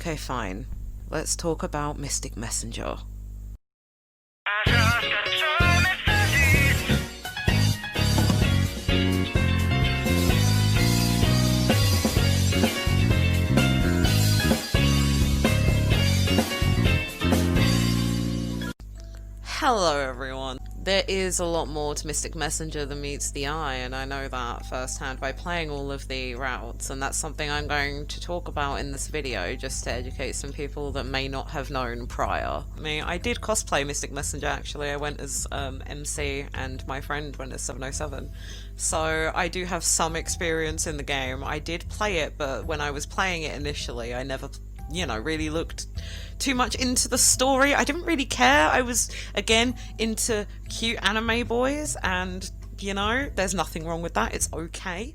Okay, fine. Let's talk about Mystic Messenger. Hello everyone. There is a lot more to Mystic Messenger than meets the eye, and I know that firsthand by playing all of the routes, and that's something I'm going to talk about in this video just to educate some people that may not have known prior. I did cosplay Mystic Messenger actually. I went as MC and my friend went as 707. So I do have some experience in the game. I did play it, but when I was playing it initially I never really looked too much into the story. I didn't really care. I was, again, into cute anime boys, and, there's nothing wrong with that. It's okay.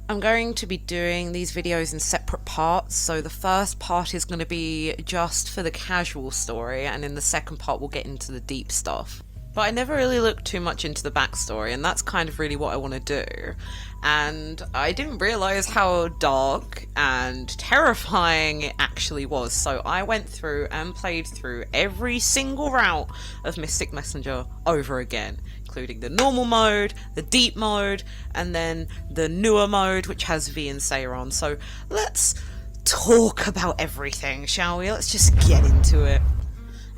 I'm going to be doing these videos in separate parts, so the first part is going to be just for the casual story, and in the second part we'll get into the deep stuff. But I never really looked too much into the backstory, and that's kind of really what I want to do. And I didn't realise how dark and terrifying it actually was, so I went through and played through every single route of Mystic Messenger over again, including the normal mode, the deep mode, and then the newer mode, which has V and Seiron. So let's talk about everything, shall we? Let's just get into it.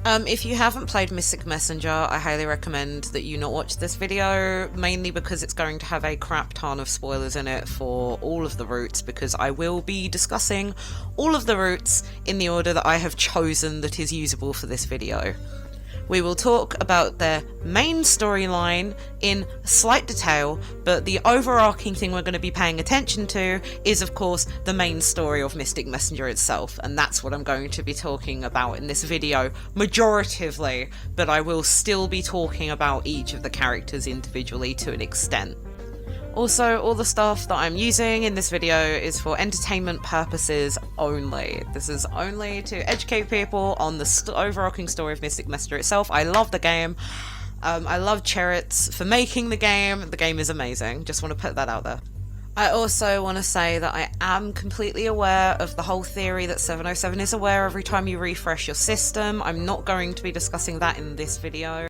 If you haven't played Mystic Messenger, I highly recommend that you not watch this video, mainly because it's going to have a crap ton of spoilers in it for all of the routes, because I will be discussing all of the routes in the order that I have chosen that is usable for this video. We will talk about their main storyline in slight detail, but the overarching thing we're going to be paying attention to is, of course, the main story of Mystic Messenger itself, and that's what I'm going to be talking about in this video, majoritively, but I will still be talking about each of the characters individually to an extent. Also, all the stuff that I'm using in this video is for entertainment purposes only. This is only to educate people on the overarching story of Mystic Messenger itself. I love the game. I love Cherits for making the game. The game is amazing. Just want to put that out there. I also want to say that I am completely aware of the whole theory that 707 is aware every time you refresh your system. I'm not going to be discussing that in this video.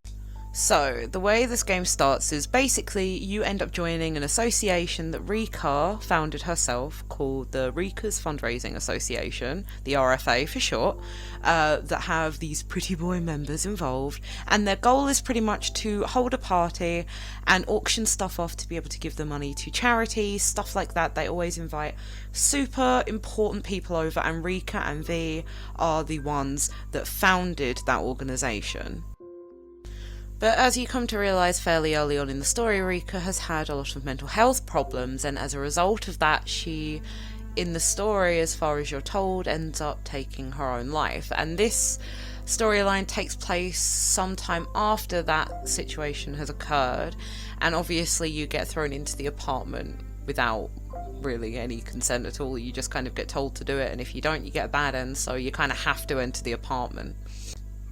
So, the way this game starts is basically you end up joining an association that Rika founded herself called the Rika's Fundraising Association, the RFA for short, that have these pretty boy members involved, and their goal is pretty much to hold a party and auction stuff off to be able to give the money to charities, stuff like that. They always invite super important people over, and Rika and V are the ones that founded that organisation. But as you come to realise fairly early on in the story, Rika has had a lot of mental health problems, and as a result of that, she, in the story, as far as you're told, ends up taking her own life. And this storyline takes place sometime after that situation has occurred, and obviously you get thrown into the apartment without really any consent at all. You just kind of get told to do it, and if you don't, you get a bad end, so you kind of have to enter the apartment.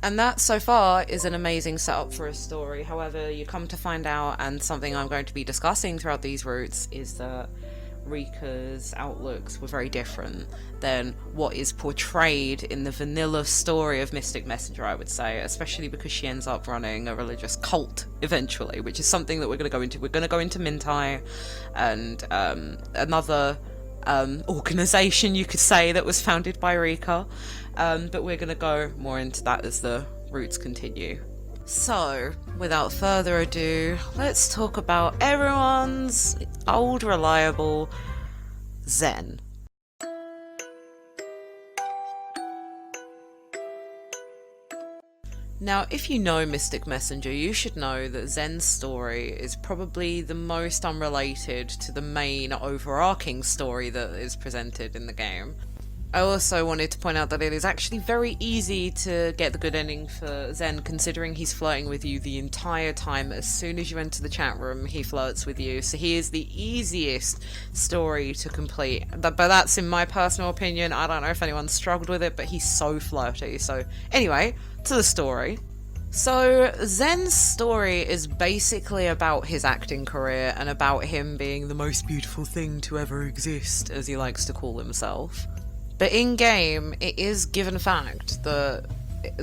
And that, so far, is an amazing setup for a story. However, you come to find out, and something I'm going to be discussing throughout these routes, is that Rika's outlooks were very different than what is portrayed in the vanilla story of Mystic Messenger, I would say, especially because she ends up running a religious cult eventually, which is something that we're going to go into. We're going to go into Mintai and another organisation, you could say, that was founded by Rika. But we're going to go more into that as the routes continue. So, without further ado, let's talk about everyone's old reliable Zen. Now, if you know Mystic Messenger, you should know that Zen's story is probably the most unrelated to the main overarching story that is presented in the game. I also wanted to point out that it is actually very easy to get the good ending for Zen, considering he's flirting with you the entire time. As soon as you enter the chat room, he flirts with you, so he is the easiest story to complete. But that's in my personal opinion. I don't know if anyone struggled with it, but he's so flirty. So anyway, to the story. So Zen's story is basically about his acting career and about him being the most beautiful thing to ever exist, as he likes to call himself. But in game, it is given fact that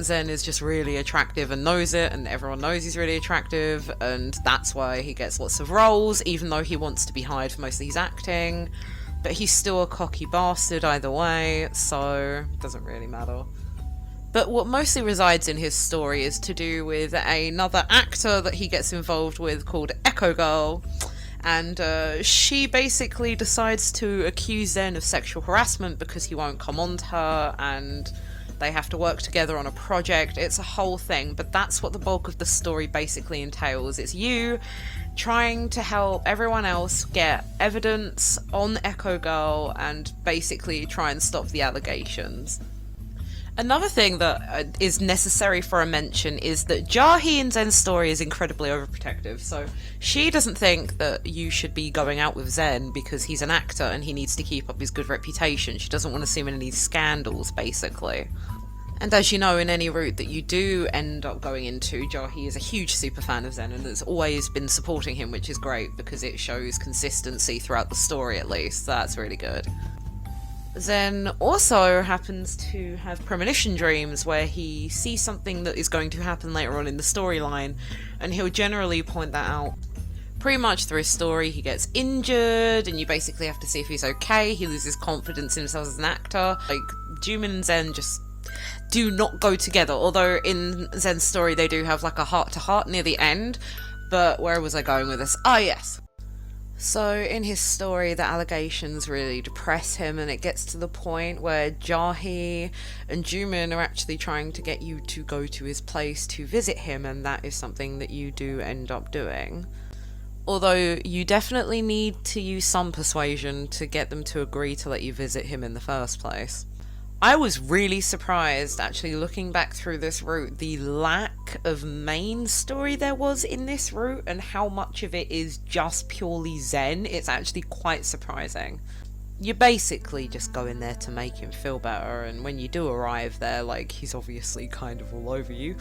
Zen is just really attractive and knows it, and everyone knows he's really attractive, and that's why he gets lots of roles, even though he wants to be hired for most of his acting. But he's still a cocky bastard either way, so it doesn't really matter. But what mostly resides in his story is to do with another actor that he gets involved with called Echo Girl. And she basically decides to accuse Zen of sexual harassment because he won't come on to her, and they have to work together on a project. It's a whole thing, but that's what the bulk of the story basically entails. It's you trying to help everyone else get evidence on Echo Girl and basically try and stop the allegations. Another thing that is necessary for a mention is that Jahi in Zen's story is incredibly overprotective, so she doesn't think that you should be going out with Zen because he's an actor and he needs to keep up his good reputation. She doesn't want to see him in any scandals, basically. And as you know, in any route that you do end up going into, Jahi is a huge super fan of Zen and has always been supporting him, which is great because it shows consistency throughout the story at least. That's really good. Zen also happens to have premonition dreams where he sees something that is going to happen later on in the storyline, and he'll generally point that out pretty much through his story. He gets injured and you basically have to see if he's okay. He loses confidence in himself as an actor. Like, Jumin and Zen just do not go together, although in Zen's story they do have like a heart-to-heart near the end. But where was I going with this? Ah, yes. So in his story, the allegations really depress him, and it gets to the point where Jahi and Jumin are actually trying to get you to go to his place to visit him, and that is something that you do end up doing. Although you definitely need to use some persuasion to get them to agree to let you visit him in the first place. I was really surprised, actually, looking back through this route, the lack of main story there was in this route and how much of it is just purely Zen. It's actually quite surprising. You basically just go in there to make him feel better, and when you do arrive there, like, he's obviously kind of all over you.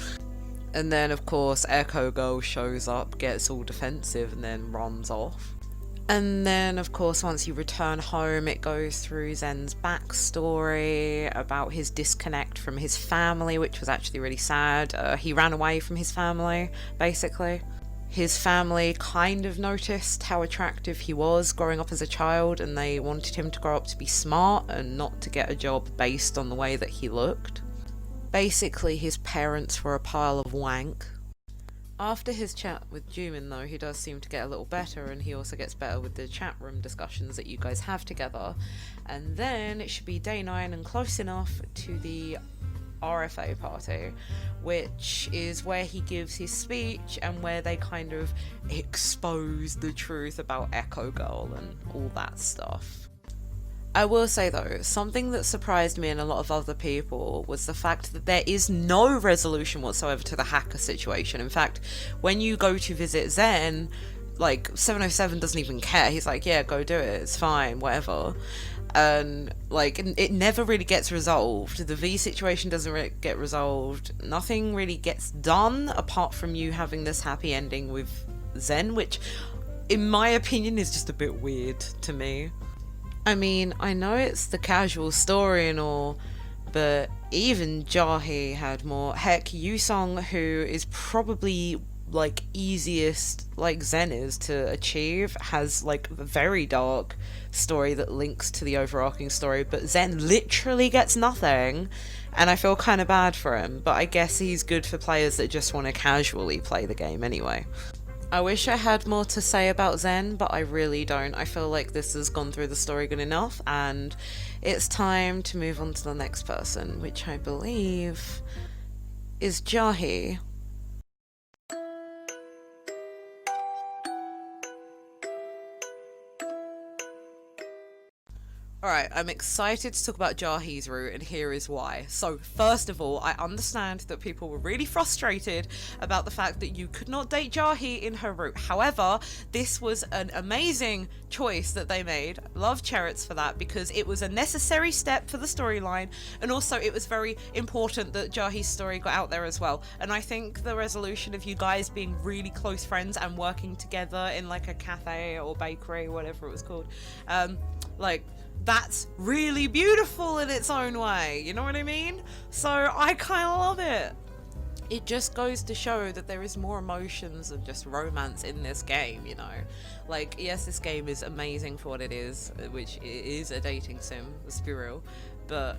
And then, of course, Echo Girl shows up, gets all defensive, and then runs off. And then, of course, once you return home, it goes through Zen's backstory about his disconnect from his family, which was actually really sad. He ran away from his family, basically. His family kind of noticed how attractive he was growing up as a child, and they wanted him to grow up to be smart and not to get a job based on the way that he looked. Basically, his parents were a pile of wank. After his chat with Jumin, though, he does seem to get a little better, and he also gets better with the chat room discussions that you guys have together. And then it should be day 9 and close enough to the RFA party, which is where he gives his speech and where they kind of expose the truth about Echo Girl and all that stuff. I will say though, something that surprised me and a lot of other people was the fact that there is no resolution whatsoever to the hacker situation. In fact, when you go to visit Zen, like, 707 doesn't even care. He's like, yeah, go do it, it's fine, whatever. And, like, it never really gets resolved. The V situation doesn't really get resolved. Nothing really gets done apart from you having this happy ending with Zen, which, in my opinion, is just a bit weird to me. I mean, I know it's the casual story and all, but even Jahi had more. Heck, Yusong, who is probably, like, easiest, like Zen is, to achieve, has, like, a very dark story that links to the overarching story, but Zen literally gets nothing, and I feel kind of bad for him, but I guess he's good for players that just want to casually play the game anyway. I wish I had more to say about Zen, but I really don't. I feel like this has gone through the story good enough, and it's time to move on to the next person, which I believe is Jahi. Alright, I'm excited to talk about Jahi's route, and here is why. So, first of all, I understand that people were really frustrated about the fact that you could not date Jahi in her route. However, this was an amazing choice that they made. Love Cherits for that, because it was a necessary step for the storyline, and also it was very important that Jahi's story got out there as well. And I think the resolution of you guys being really close friends and working together in like a cafe or bakery, whatever it was called, like, that's really beautiful in its own way, you know what I mean? So I kind of love it. It just goes to show that there is more emotions than just romance in this game, you know? Like, yes, this game is amazing for what it is, which is a dating sim, let's be real, but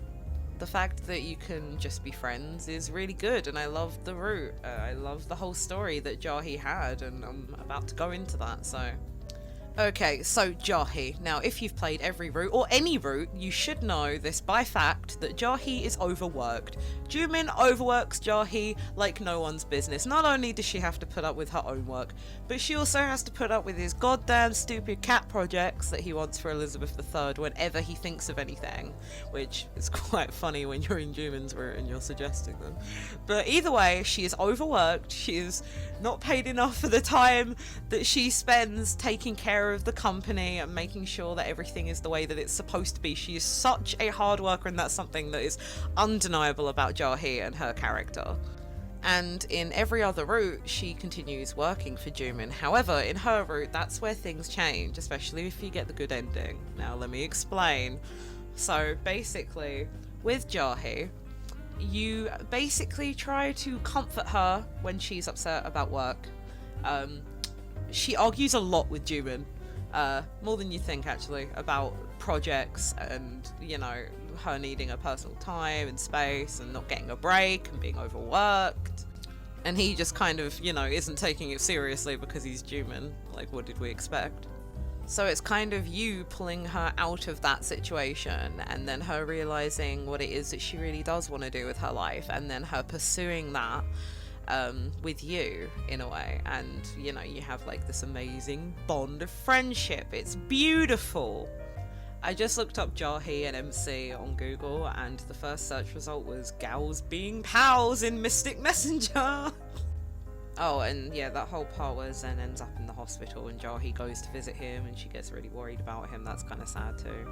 the fact that you can just be friends is really good, and I love the route. I love the whole story that Jahi had, and I'm about to go into that, so... Okay, so Jahi. Now, if you've played every route, or any route, you should know this by fact that Jahi is overworked. Jumin overworks Jahi like no one's business. Not only does she have to put up with her own work, but she also has to put up with his goddamn stupid cat projects that he wants for Elizabeth III whenever he thinks of anything, which is quite funny when you're in Jumin's route and you're suggesting them. But either way, she is overworked. She is not paid enough for the time that she spends taking care of the company and making sure that everything is the way that it's supposed to be. She is such a hard worker, and that's something that is undeniable about Jahi and her character. And in every other route, she continues working for Jumin. However, in her route, that's where things change, especially if you get the good ending. Now, let me explain. So, basically, with Jahi, you basically try to comfort her when she's upset about work. She argues a lot with Jumin, more than you think actually, about projects and, you know, her needing her personal time and space and not getting a break and being overworked. And he just kind of, you know, isn't taking it seriously because he's Jumin. Like, what did we expect? So it's kind of you pulling her out of that situation, and then her realizing what it is that she really does want to do with her life, and then her pursuing that with you in a way. And, you know, you have like this amazing bond of friendship. It's beautiful. I just looked up Jahi and MC on Google, and the first search result was gals being pals in Mystic Messenger. Oh, and yeah, that whole part where Zen ends up in the hospital and Jahi goes to visit him and she gets really worried about him, that's kind of sad too.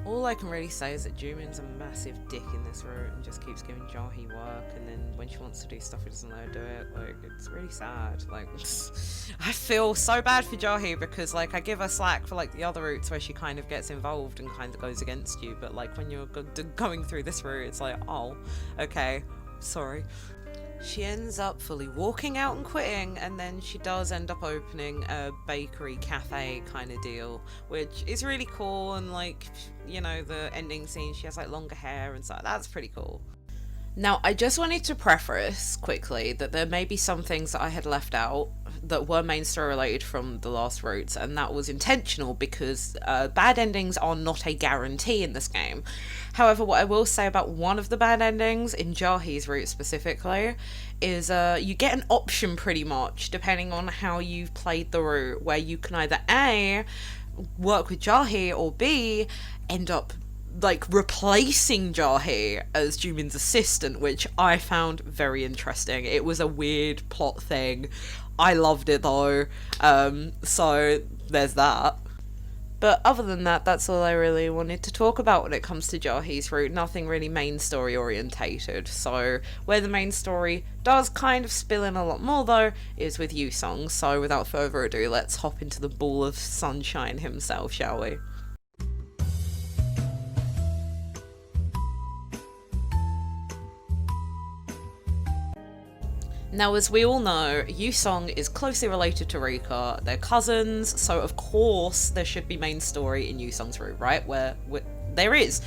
All I can really say is that Jumin's a massive dick in this route and just keeps giving Jahi work, and then when she wants to do stuff he doesn't let her do it. Like, it's really sad. Like, I feel so bad for Jahi because, like, I give her slack for, like, the other routes where she kind of gets involved and kind of goes against you, but, like, when you're going through this route, it's like, oh, okay, sorry. She ends up fully walking out and quitting, and then she does end up opening a bakery cafe kind of deal, which is really cool. And, like, you know, the ending scene, she has like longer hair and stuff. That's pretty cool. Now, I just wanted to preface quickly that there may be some things that I had left out that were main story related from the last routes, and that was intentional because bad endings are not a guarantee in this game. However, what I will say about one of the bad endings, in Jahi's route specifically, is you get an option pretty much, depending on how you've played the route, where you can either A, work with Jahi, or B, end up like replacing Jahi as Jumin's assistant, which I found very interesting. It was a weird plot thing. I loved it though, so there's that. But other than that, that's all I really wanted to talk about when it comes to Jahi's route. Nothing really main story orientated. So where the main story does kind of spill in a lot more though is with Yusong. So without further ado, let's hop into the ball of sunshine himself, shall we? Now, as we all know, Yusong is closely related to Rika. They're cousins, so of course there should be main story in Yusong's route, right? Where there is,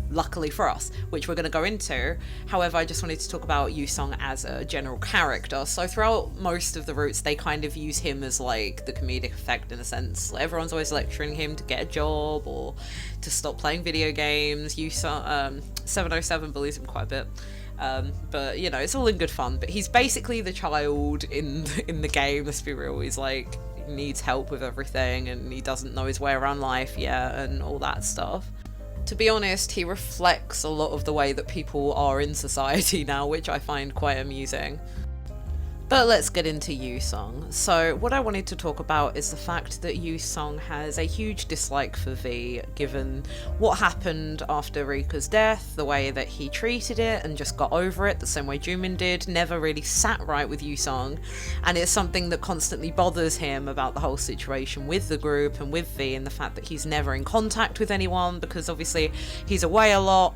luckily for us, which we're going to go into. However, I just wanted to talk about Yusong as a general character. So throughout most of the routes, they kind of use him as like the comedic effect in a sense. Everyone's always lecturing him to get a job or to stop playing video games. Yusong, 707 bullies him quite a bit. But you know, it's all in good fun. But he's basically the child in the game, let's be real. He's like, he needs help with everything and he doesn't know his way around life yet and all that stuff. To be honest, he reflects a lot of the way that people are in society now, which I find quite amusing. But let's get into Yu-sung. So what I wanted to talk about is the fact that Yu-sung has a huge dislike for V, given what happened after Rika's death, the way that he treated it and just got over it, the same way Jumin did, never really sat right with Yu-sung, and it's something that constantly bothers him about the whole situation with the group and with V, and the fact that he's never in contact with anyone because obviously he's away a lot.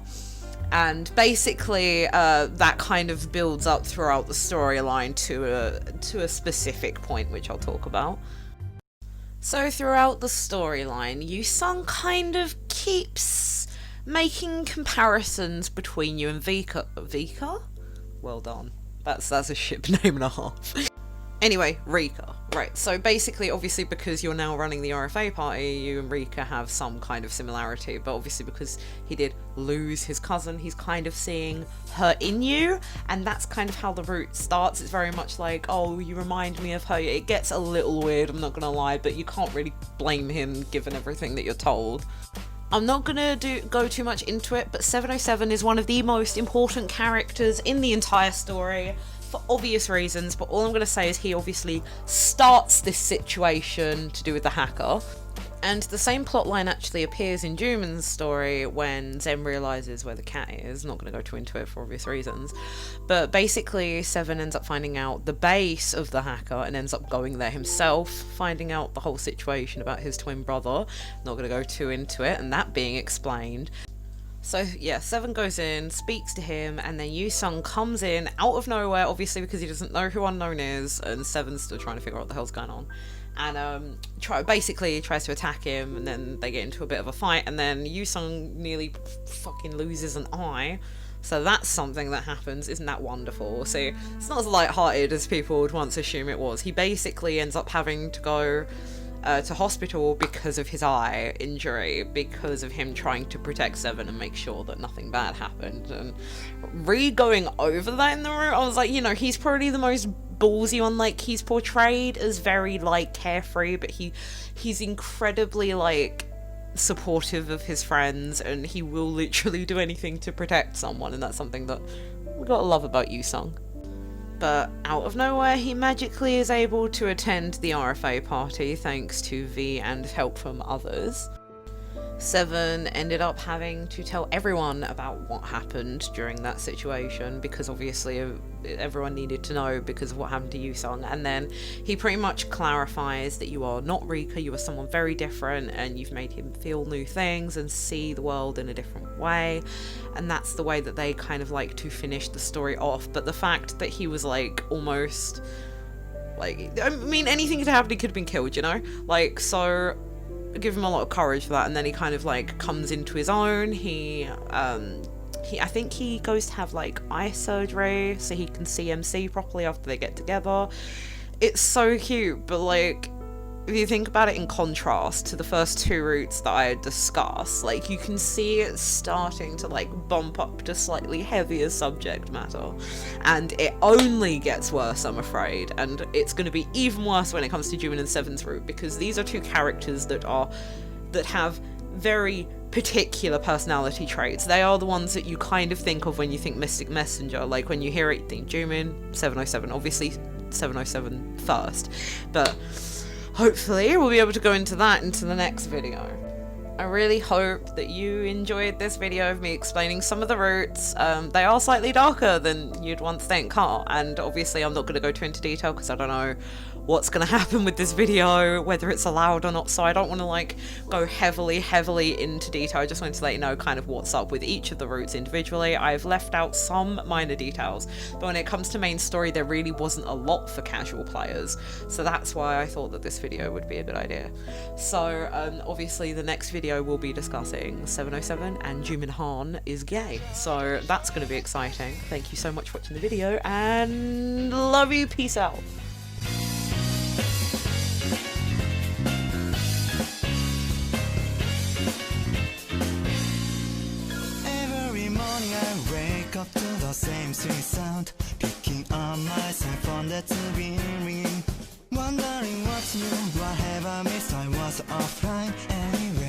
And basically, that kind of builds up throughout the storyline to a specific point, which I'll talk about. So throughout the storyline, Yu-sung kind of keeps making comparisons between you and Vika. Vika? Well done. That's a ship name and a half. Anyway, Rika. Right, so basically, obviously, because you're now running the RFA party, you and Rika have some kind of similarity, but obviously because he did lose his cousin, he's kind of seeing her in you, and that's kind of how the route starts. It's very much like, oh, you remind me of her. It gets a little weird, I'm not gonna lie, but you can't really blame him given everything that you're told. I'm not gonna go too much into it, but 707 is one of the most important characters in the entire story, for obvious reasons, but all I'm going to say is he obviously starts this situation to do with the hacker. And the same plotline actually appears in Jumin's story when Zen realises where the cat is. Not going to go too into it for obvious reasons. But basically, Seven ends up finding out the base of the hacker and ends up going there himself, finding out the whole situation about his twin brother. Not going to go too into it, and that being explained. So yeah, Seven goes in, speaks to him, and then Yu-sung comes in out of nowhere, obviously because he doesn't know who Unknown is, and Seven's still trying to figure out what the hell's going on. And basically tries to attack him, and then they get into a bit of a fight, and then Yu-sung nearly fucking loses an eye. So that's something that happens. Isn't that wonderful? See, it's not as light-hearted as people would once assume it was. He basically ends up having to go to hospital because of his eye injury, because of him trying to protect Seven and make sure that nothing bad happened. And going over that in the room, I was like, you know, he's probably the most ballsy one. Like, he's portrayed as very like carefree, but he's incredibly like supportive of his friends, and he will literally do anything to protect someone, and that's something that we gotta love about Yu-sung. But out of nowhere, he magically is able to attend the RFA party thanks to V and help from others. Seven ended up having to tell everyone about what happened during that situation, because obviously everyone needed to know because of what happened to Yu-sung. And then he pretty much clarifies that you are not Rika, you are someone very different, and you've made him feel new things and see the world in a different way. And that's the way that they kind of like to finish the story off. But the fact that he was like almost like, I mean, anything could happen, he could have been killed, you know? Like, so give him a lot of courage for that. And then he kind of like comes into his own. I think he goes to have like eye surgery so he can see MC properly after they get together. It's so cute, but like, if you think about it in contrast to the first two routes that I discussed, like, you can see it starting to like bump up to slightly heavier subject matter, and it only gets worse, I'm afraid. And it's going to be even worse when it comes to Jumin and Seven's route, because these are two characters that have very particular personality traits. They are the ones that you kind of think of when you think Mystic Messenger. Like, when you hear it, you think Jumin, 707, obviously 707 first, but hopefully we'll be able to go into that into the next video. I really hope that you enjoyed this video of me explaining some of the routes. They are slightly darker than you'd once think, huh? And obviously I'm not going to go too into detail because I don't know what's going to happen with this video, whether it's allowed or not, so I don't want to like go heavily into detail. I just wanted to let you know kind of what's up with each of the routes individually. I've left out some minor details, but when it comes to main story, there really wasn't a lot for casual players, so that's why I thought that this video would be a good idea. So obviously the next video will be discussing 707 and Jumin Han is gay, so that's going to be exciting. Thank you so much for watching the video, and love you, peace out. Up to the same sweet sound, picking up my cell phone that's ringing, wondering what's new, what have I missed, I was offline anyway.